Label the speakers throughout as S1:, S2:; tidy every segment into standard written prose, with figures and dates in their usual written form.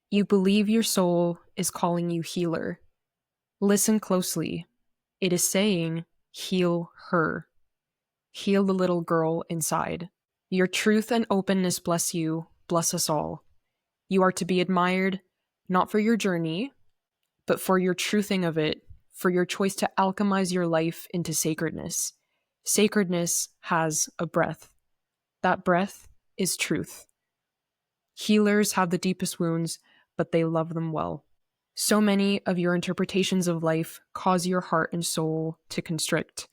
S1: You believe your soul is calling you healer. Listen closely. It is saying, heal her. Heal the little girl inside. Your truth and openness bless you, bless us all. You are to be admired, not for your journey, but for your truthing of it, for your choice to alchemize your life into sacredness. Sacredness has a breath. That breath is truth. Healers have the deepest wounds, but they love them well. So many of your interpretations of life cause your heart and soul to constrict.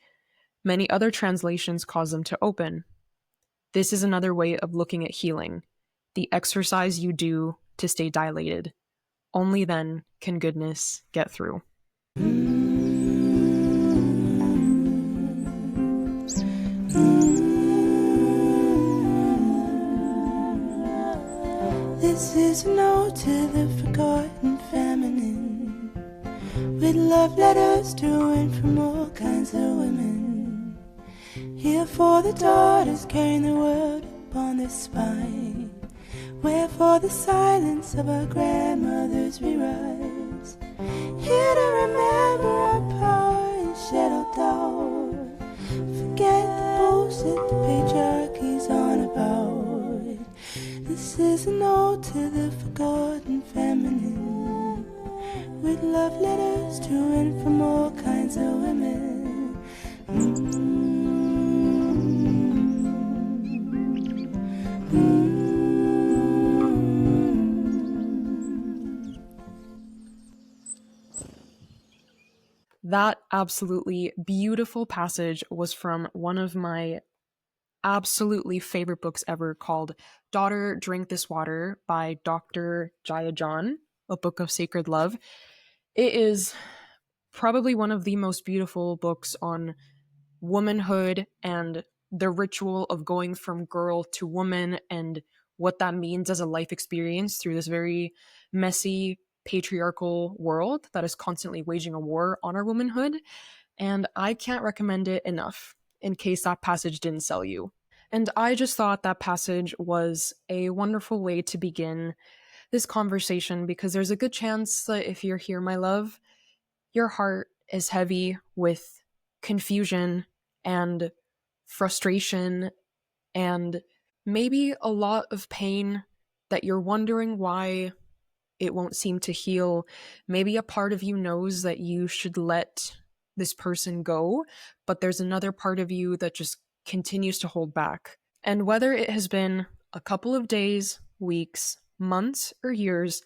S1: Many other translations cause them to open. This is another way of looking at healing, the exercise you do to stay dilated. Only then can goodness get through.
S2: This is an ode to the forgotten feminine, with love letters to and from all kinds of women. Here for the daughters carrying the world upon their spine, wherefore the silence of our grandmothers we rise. Here to remember our power and shed all doubt. Forget the bullshit the patriarchy's on about. This is an ode to the forgotten feminine, with love letters to and from all kinds of women.
S1: That absolutely beautiful passage was from one of my absolutely favorite books ever called Daughter, Drink This Water by Dr. Jaya John, a book of sacred love. It is probably one of the most beautiful books on womanhood and the ritual of going from girl to woman and what that means as a life experience through this very messy patriarchal world that is constantly waging a war on our womanhood. And I can't recommend it enough in case that passage didn't sell you. And I just thought that passage was a wonderful way to begin this conversation because there's a good chance that if you're here, my love, your heart is heavy with confusion and frustration and maybe a lot of pain that you're wondering why it won't seem to heal. Maybe a part of you knows that you should let this person go, but there's another part of you that just continues to hold back. And whether it has been a couple of days, weeks, months, or years,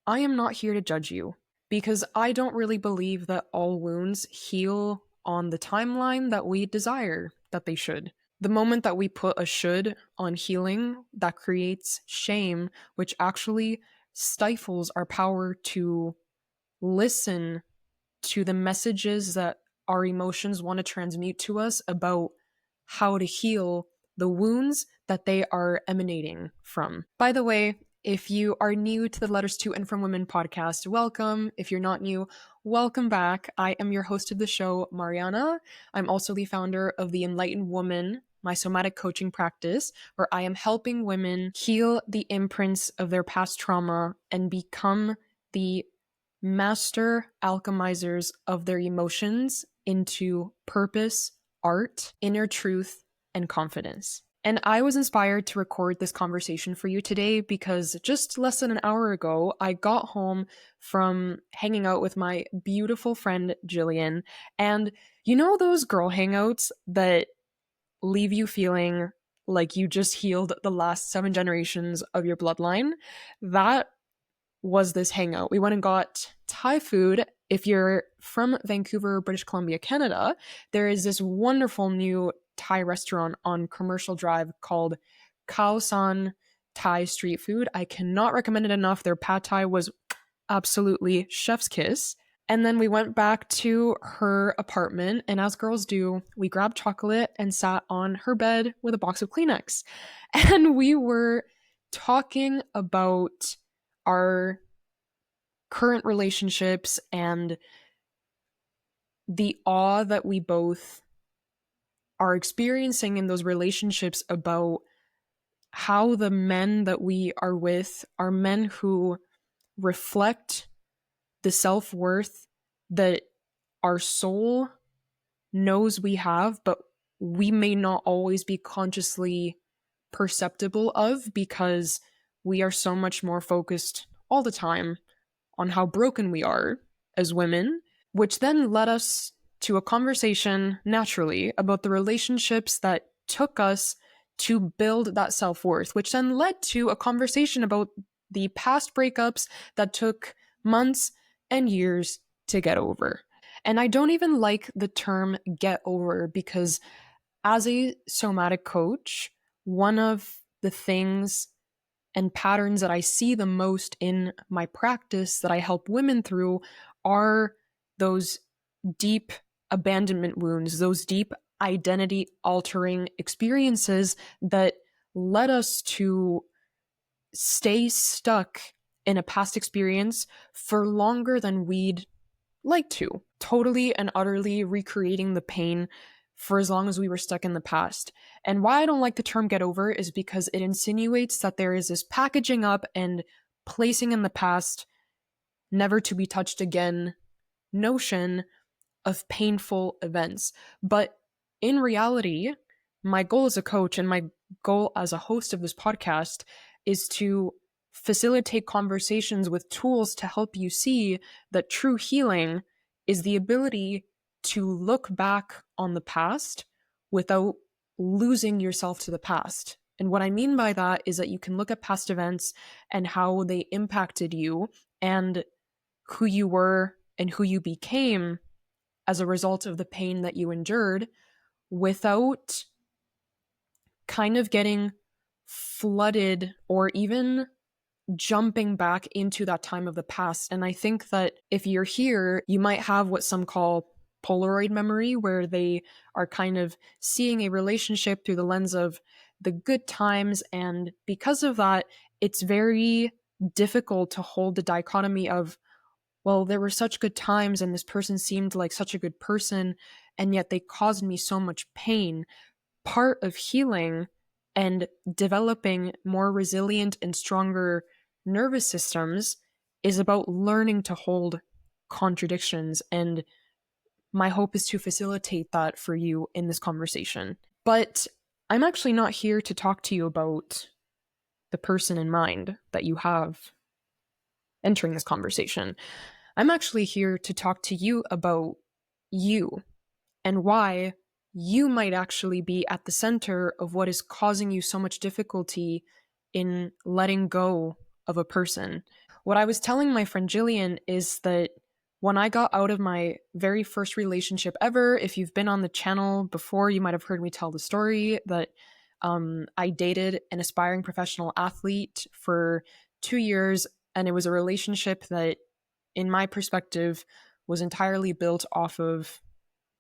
S1: I am not here to judge you because I don't really believe that all wounds heal on the timeline that we desire that they should. The moment that we put a should on healing, that creates shame, which actually stifles our power to listen to the messages that our emotions want to transmute to us about how to heal the wounds that they are emanating from. By the way, if you are new to the Letters to and From Women podcast, welcome. If you're not new, welcome back. I am your host of the show, Mariana. I'm also the founder of the Enlightened Woman, my somatic coaching practice, where I am helping women heal the imprints of their past trauma and become the master alchemizers of their emotions into purpose, art, inner truth, and confidence. And I was inspired to record this conversation for you today because just less than an hour ago, I got home from hanging out with my beautiful friend Jillian. And you know those girl hangouts that leave you feeling like you just healed the last 7 generations of your bloodline? That was this hangout. We went and got Thai food. If you're from Vancouver, British Columbia, Canada, there is this wonderful new Thai restaurant on Commercial Drive called Khao San Thai Street Food. I cannot recommend it enough. Their pad thai was absolutely chef's kiss. And then we went back to her apartment, and as girls do, we grabbed chocolate and sat on her bed with a box of Kleenex. And we were talking about our current relationships and the awe that we both are experiencing in those relationships about how the men that we are with are men who reflect the self-worth that our soul knows we have, but we may not always be consciously perceptible of because we are so much more focused all the time on how broken we are as women, which then led us to a conversation naturally about the relationships that took us to build that self worth, which then led to a conversation about the past breakups that took months and years to get over. And I don't even like the term get over because, as a somatic coach, one of the things and patterns that I see the most in my practice that I help women through are those deep abandonment wounds, those deep identity altering experiences that led us to stay stuck in a past experience for longer than we'd like to, totally and utterly recreating the pain for as long as we were stuck in the past. And why I don't like the term get over is because it insinuates that there is this packaging up and placing in the past, never to be touched again notion of painful events. But in reality, my goal as a coach and my goal as a host of this podcast is to facilitate conversations with tools to help you see that true healing is the ability to look back on the past without losing yourself to the past. And what I mean by that is that you can look at past events and how they impacted you and who you were and who you became as a result of the pain that you endured without kind of getting flooded or even jumping back into that time of the past. And I think that if you're here, you might have what some call Polaroid memory, where they are kind of seeing a relationship through the lens of the good times. And because of that, it's very difficult to hold the dichotomy of, well, there were such good times and this person seemed like such a good person, and yet they caused me so much pain. Part of healing and developing more resilient and stronger nervous systems is about learning to hold contradictions. And my hope is to facilitate that for you in this conversation. But I'm actually not here to talk to you about the person in mind that you have entering this conversation. I'm actually here to talk to you about you and why you might actually be at the center of what is causing you so much difficulty in letting go of a person. What I was telling my friend Jillian is that when I got out of my very first relationship ever, if you've been on the channel before, you might have heard me tell the story that I dated an aspiring professional athlete for 2 years, and it was a relationship that, in my perspective, was entirely built off of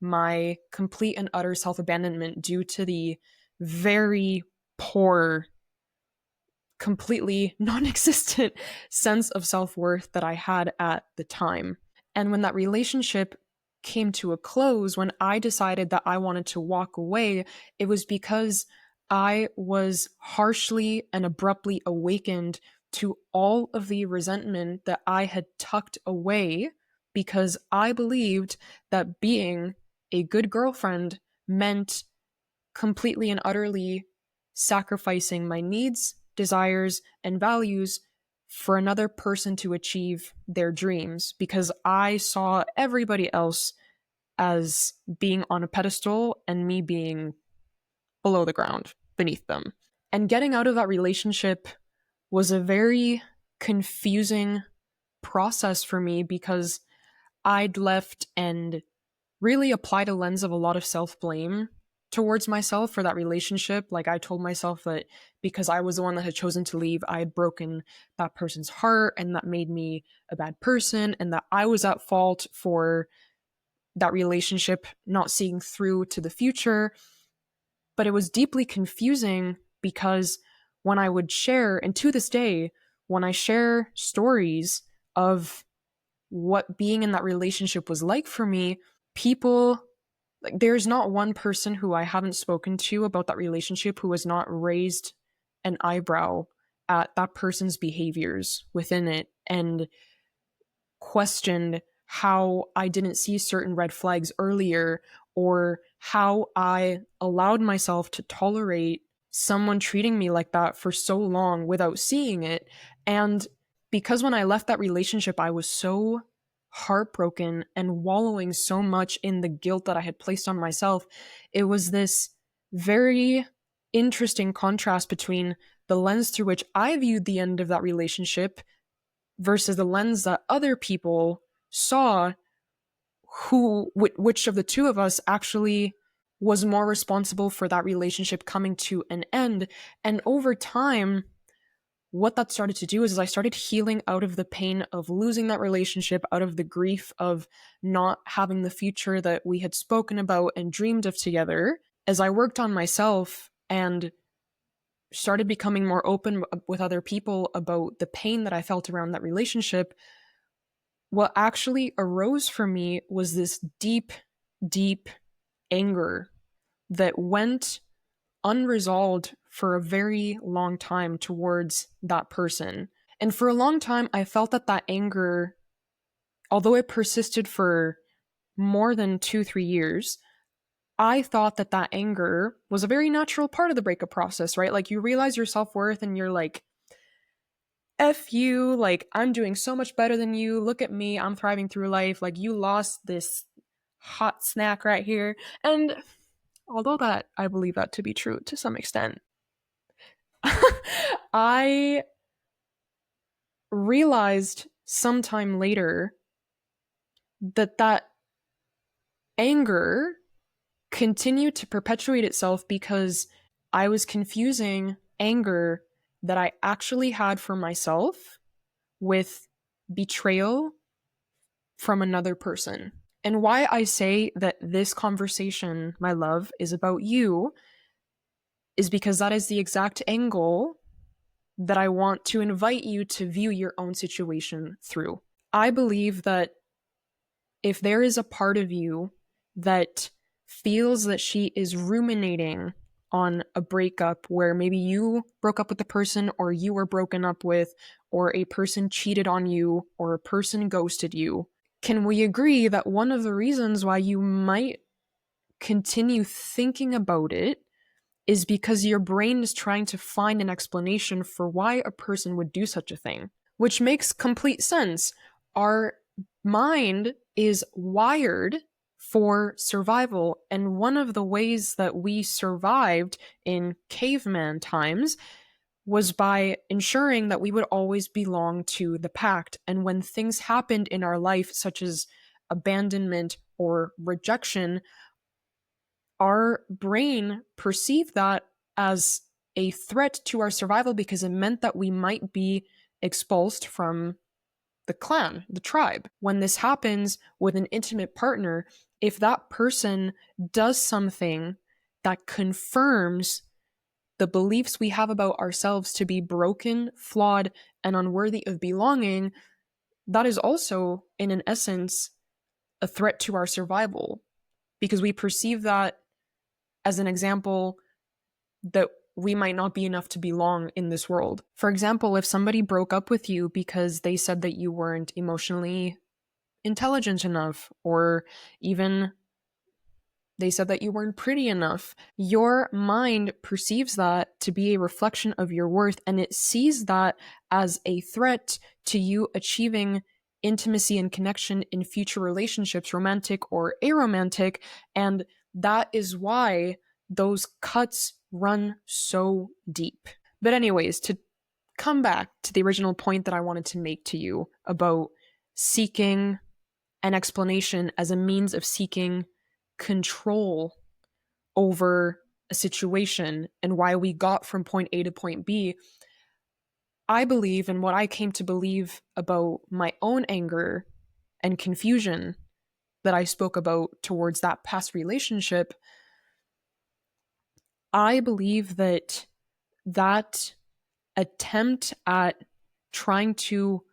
S1: my complete and utter self-abandonment due to the very poor, completely non-existent sense of self-worth that I had at the time. And when that relationship came to a close, when I decided that I wanted to walk away, it was because I was harshly and abruptly awakened to all of the resentment that I had tucked away because I believed that being a good girlfriend meant completely and utterly sacrificing my needs, desires, and values for another person to achieve their dreams because I saw everybody else as being on a pedestal and me being below the ground, beneath them. And getting out of that relationship was a very confusing process for me because I'd left and really applied a lens of a lot of self-blame towards myself for that relationship. Like, I told myself that because I was the one that had chosen to leave, I had broken that person's heart and that made me a bad person and that I was at fault for that relationship not seeing through to the future. But it was deeply confusing because when I would share, and to this day, when I share stories of what being in that relationship was like for me, people, like, there's not one person who I haven't spoken to about that relationship who has not raised an eyebrow at that person's behaviors within it and questioned how I didn't see certain red flags earlier, or how I allowed myself to tolerate someone treating me like that for so long without seeing it. And because when I left that relationship, I was so heartbroken and wallowing so much in the guilt that I had placed on myself, it was this very interesting contrast between the lens through which I viewed the end of that relationship versus the lens that other people saw, which of the two of us actually was more responsible for that relationship coming to an end. And over time, what that started to do is I started healing out of the pain of losing that relationship, out of the grief of not having the future that we had spoken about and dreamed of together. As I worked on myself and started becoming more open with other people about the pain that I felt around that relationship, what actually arose for me was this deep, deep anger that went unresolved for a very long time towards that person. And for a long time, I felt that that anger, although it persisted for more than 2, 3 years, I thought that that anger was a very natural part of the breakup process, right? Like you realize your self worth and you're like, F you, like, I'm doing so much better than you. Look at me, I'm thriving through life. Like, you lost this hot snack right here. And although that I believe that to be true to some extent, I realized sometime later that that anger continued to perpetuate itself because I was confusing anger that I actually had for myself with betrayal from another person. And why I say that this conversation, my love, is about you is because that is the exact angle that I want to invite you to view your own situation through. I believe that if there is a part of you that feels that she is ruminating on a breakup where maybe you broke up with the person or you were broken up with, or a person cheated on you or a person ghosted you, can we agree that one of the reasons why you might continue thinking about it is because your brain is trying to find an explanation for why a person would do such a thing, which makes complete sense. Our mind is wired for survival, and one of the ways that we survived in caveman times was by ensuring that we would always belong to the pact. And when things happened in our life, such as abandonment or rejection, our brain perceived that as a threat to our survival because it meant that we might be expulsed from the clan, the tribe. When this happens with an intimate partner, if that person does something that confirms the beliefs we have about ourselves to be broken, flawed, and unworthy of belonging, that is also, in an essence, a threat to our survival because we perceive that as an example that we might not be enough to belong in this world. For example, if somebody broke up with you because they said that you weren't emotionally intelligent enough, or even they said that you weren't pretty enough, your mind perceives that to be a reflection of your worth, and it sees that as a threat to you achieving intimacy and connection in future relationships, romantic or aromantic, and that is why those cuts run so deep. But anyways, to come back to the original point that I wanted to make to you about seeking an explanation as a means of seeking control over a situation and why we got from point A to point B, I believe, and what I came to believe about my own anger and confusion that I spoke about towards that past relationship, I believe that that attempt at trying to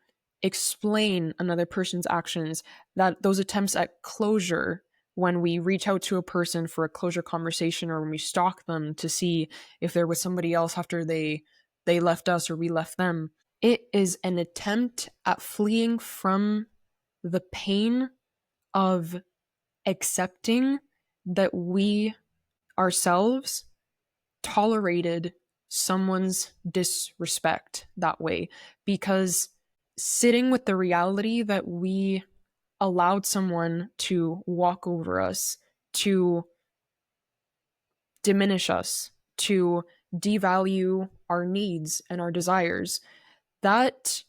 S1: explain another person's actions, that those attempts at closure, when we reach out to a person for a closure conversation or when we stalk them to see if there was somebody else after they they left us or we left them. It is an attempt at fleeing from the pain of accepting that we ourselves tolerated someone's disrespect that way, because sitting with the reality that we allowed someone to walk over us, to diminish us, to devalue our needs and our desires, that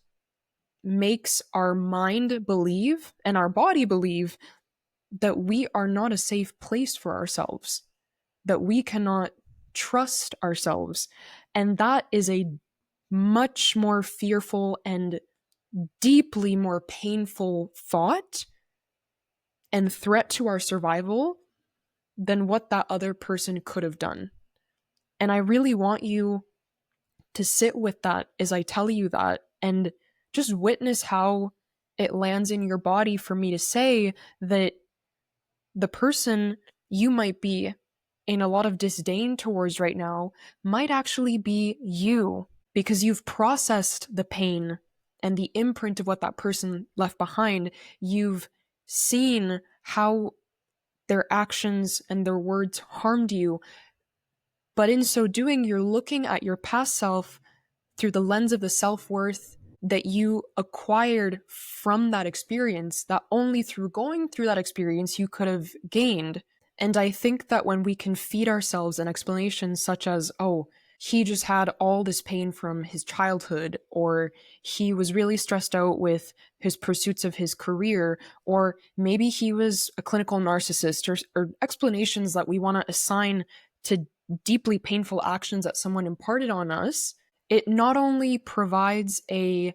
S1: makes our mind believe and our body believe that we are not a safe place for ourselves, that we cannot trust ourselves. And that is a much more fearful and deeply more painful thought and threat to our survival than what that other person could have done. And I really want you to sit with that as I tell you that and just witness how it lands in your body for me to say that the person you might be in a lot of disdain towards right now might actually be you, because you've processed the pain and the imprint of what that person left behind. You've seen how their actions and their words harmed you. But in so doing, you're looking at your past self through the lens of the self-worth that you acquired from that experience, that only through going through that experience you could have gained. And I think that when we can feed ourselves an explanation such as, oh, he just had all this pain from his childhood, or he was really stressed out with his pursuits of his career, or maybe he was a clinical narcissist, or explanations that we want to assign to deeply painful actions that someone imparted on us, it not only provides a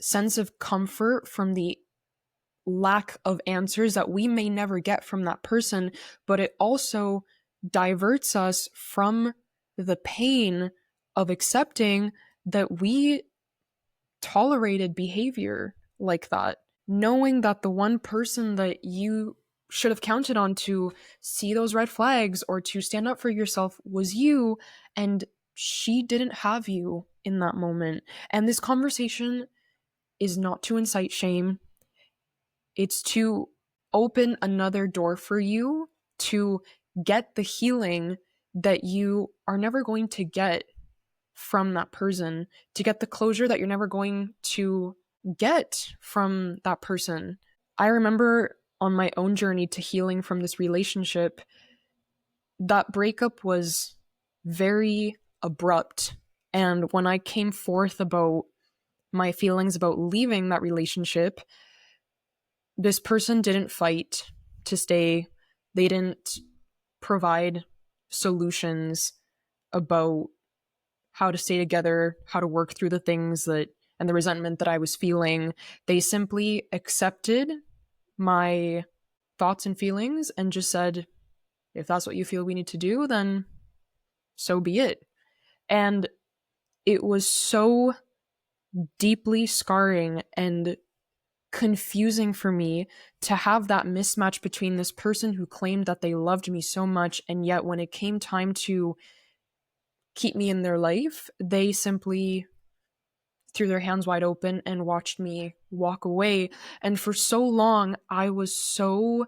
S1: sense of comfort from the lack of answers that we may never get from that person, but it also diverts us from the pain of accepting that we tolerated behavior like that, knowing that the one person that you should have counted on to see those red flags or to stand up for yourself was you, and she didn't have you in that moment. And this conversation is not to incite shame. It's to open another door for you to get the healing that you are never going to get from that person, to get the closure that you're never going to get from that person. I remember on my own journey to healing from this relationship, that breakup was very abrupt. And when I came forth about my feelings about leaving that relationship, this person didn't fight to stay. They didn't provide solutions about how to stay together, how to work through the things that and the resentment that I was feeling. They simply accepted my thoughts and feelings and just said, if that's what you feel we need to do, then so be it. And it was so deeply scarring and confusing for me to have that mismatch between this person who claimed that they loved me so much, and yet when it came time to keep me in their life, they simply threw their hands wide open and watched me walk away. And for so long, I was so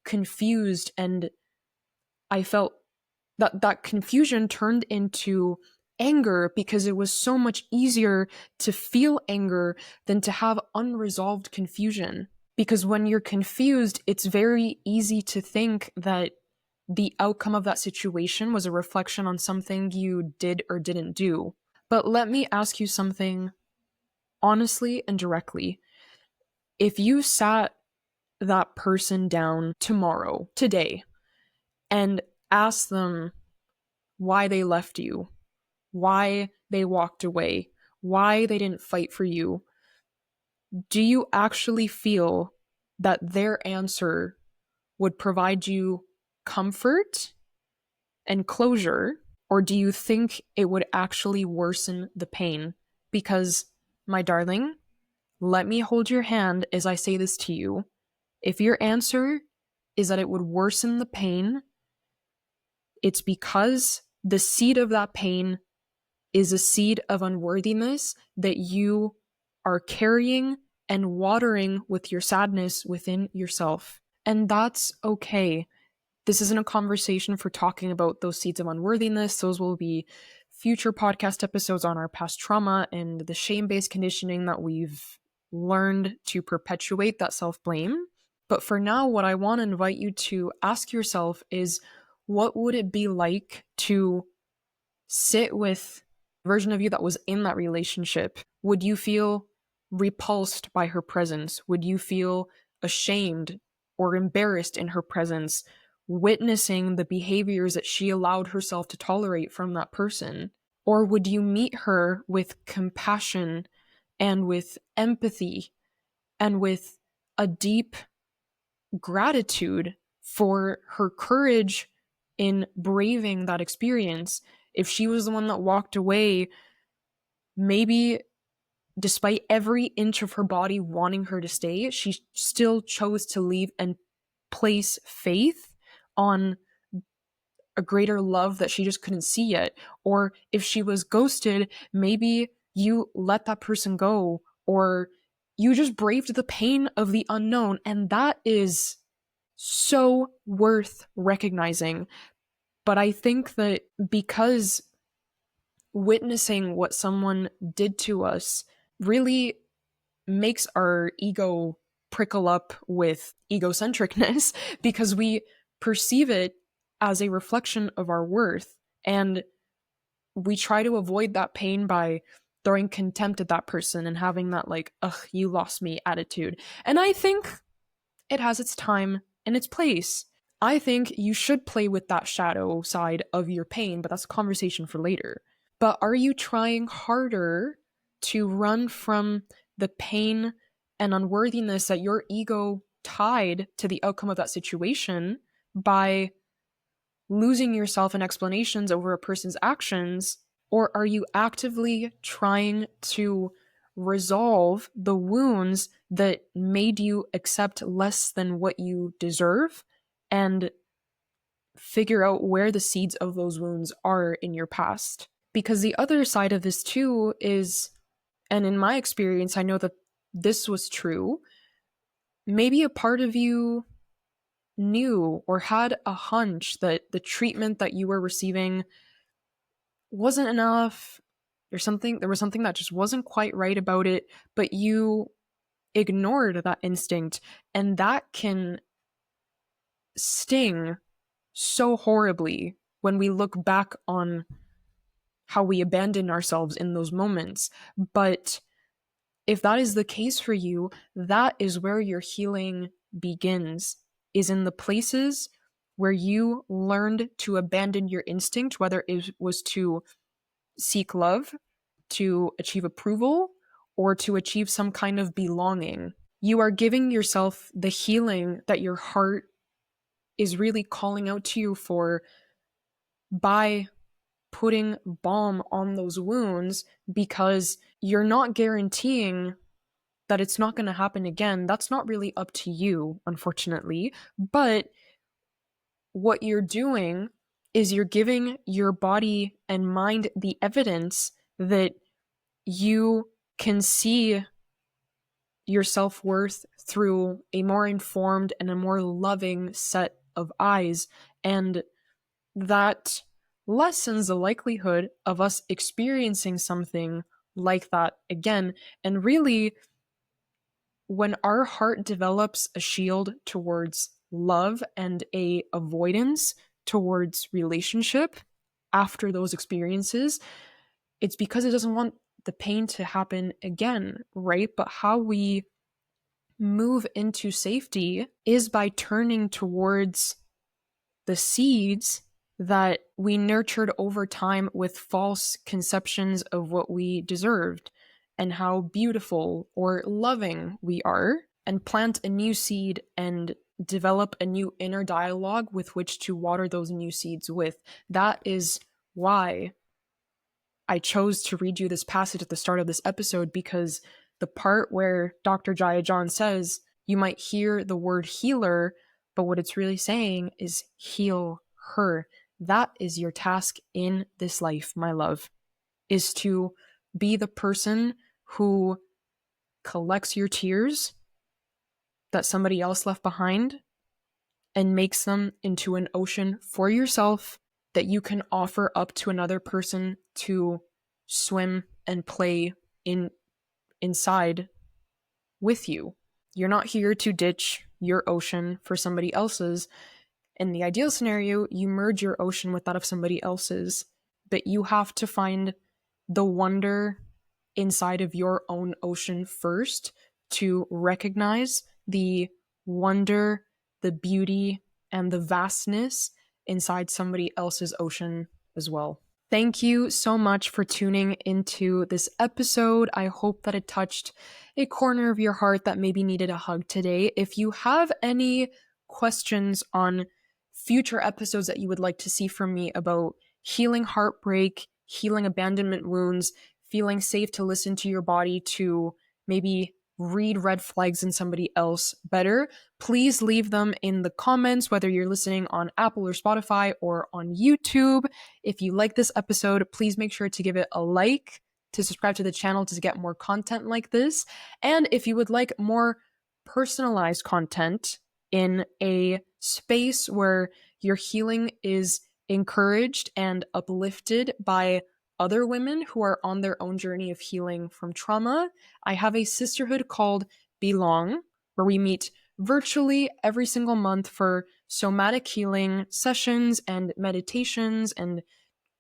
S1: confused, and I felt that confusion turned into anger, because it was so much easier to feel anger than to have unresolved confusion. Because when you're confused, it's very easy to think that the outcome of that situation was a reflection on something you did or didn't do. But let me ask you something honestly and directly. If you sat that person down tomorrow, today, and asked them why they left you, why they walked away, why they didn't fight for you, do you actually feel that their answer would provide you comfort and closure, or do you think it would actually worsen the pain? Because, my darling, let me hold your hand as I say this to you. If your answer is that it would worsen the pain, it's because the seed of that pain is a seed of unworthiness that you are carrying and watering with your sadness within yourself. And that's okay. This isn't a conversation for talking about those seeds of unworthiness. Those will be future podcast episodes on our past trauma and the shame based conditioning that we've learned to perpetuate that self blame. But for now, what I want to invite you to ask yourself is, what would it be like to sit with the version of you that was in that relationship? Would you feel repulsed by her presence? Would you feel ashamed or embarrassed in her presence, witnessing the behaviors that she allowed herself to tolerate from that person? Or would you meet her with compassion and with empathy and with a deep gratitude for her courage in braving that experience? If she was the one that walked away, maybe despite every inch of her body wanting her to stay, she still chose to leave and place faith on a greater love that she just couldn't see yet. Or if she was ghosted, maybe you let that person go, or you just braved the pain of the unknown. And that is so worth recognizing. But I think that because witnessing what someone did to us really makes our ego prickle up with egocentricness, because we perceive it as a reflection of our worth, and we try to avoid that pain by throwing contempt at that person and having that like, ugh, you lost me attitude. And I think it has its time and its place. I think you should play with that shadow side of your pain, but that's a conversation for later. But are you trying harder to run from the pain and unworthiness that your ego tied to the outcome of that situation by losing yourself in explanations over a person's actions? Or are you actively trying to resolve the wounds that made you accept less than what you deserve and figure out where the seeds of those wounds are in your past? Because the other side of this too is, and in my experience, I know that this was true, maybe a part of you knew or had a hunch that the treatment that you were receiving wasn't enough. There was something that just wasn't quite right about it, but you ignored that instinct, and that can sting so horribly when we look back on how we abandon ourselves in those moments. But if that is the case for you, that is where your healing begins, is in the places where you learned to abandon your instinct, whether it was to seek love, to achieve approval, or to achieve some kind of belonging. You are giving yourself the healing that your heart is really calling out to you for by putting balm on those wounds, because you're not guaranteeing that it's not going to happen again. That's not really up to you, unfortunately. But what you're doing is you're giving your body and mind the evidence that you can see your self-worth through a more informed and a more loving set of eyes. And that lessens the likelihood of us experiencing something like that again. And really, when our heart develops a shield towards love and a avoidance towards relationship after those experiences, it's because it doesn't want the pain to happen again, right? But how we move into safety is by turning towards the seeds that we nurtured over time with false conceptions of what we deserved and how beautiful or loving we are, and plant a new seed and develop a new inner dialogue with which to water those new seeds with. That is why I chose to read you this passage at the start of this episode, because the part where Dr. Jaya John says, you might hear the word healer, but what it's really saying is heal her. That is your task in this life, my love. is to be the person who collects your tears that somebody else left behind and makes them into an ocean for yourself that you can offer up to another person to swim and play inside with you. You're not here to ditch your ocean for somebody else's. In the ideal scenario, you merge your ocean with that of somebody else's, but you have to find the wonder inside of your own ocean first to recognize the wonder, the beauty, and the vastness inside somebody else's ocean as well. Thank you so much for tuning into this episode. I hope that it touched a corner of your heart that maybe needed a hug today. If you have any questions on future episodes that you would like to see from me about healing heartbreak, healing abandonment wounds, feeling safe to listen to your body, to maybe read red flags in somebody else better, please leave them in the comments, whether you're listening on Apple or Spotify or on YouTube. If you like this episode, please make sure to give it a like, to subscribe to the channel to get more content like this. And if you would like more personalized content in a space where your healing is encouraged and uplifted by other women who are on their own journey of healing from trauma, I have a sisterhood called Belong, where we meet virtually every single month for somatic healing sessions and meditations and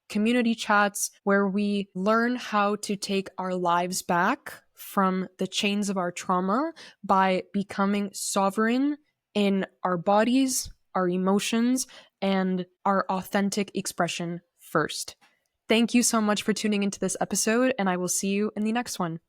S1: community chats where we learn how to take our lives back from the chains of our trauma by becoming sovereign in our bodies, our emotions, and our authentic expression first. Thank you so much for tuning into this episode, and I will see you in the next one.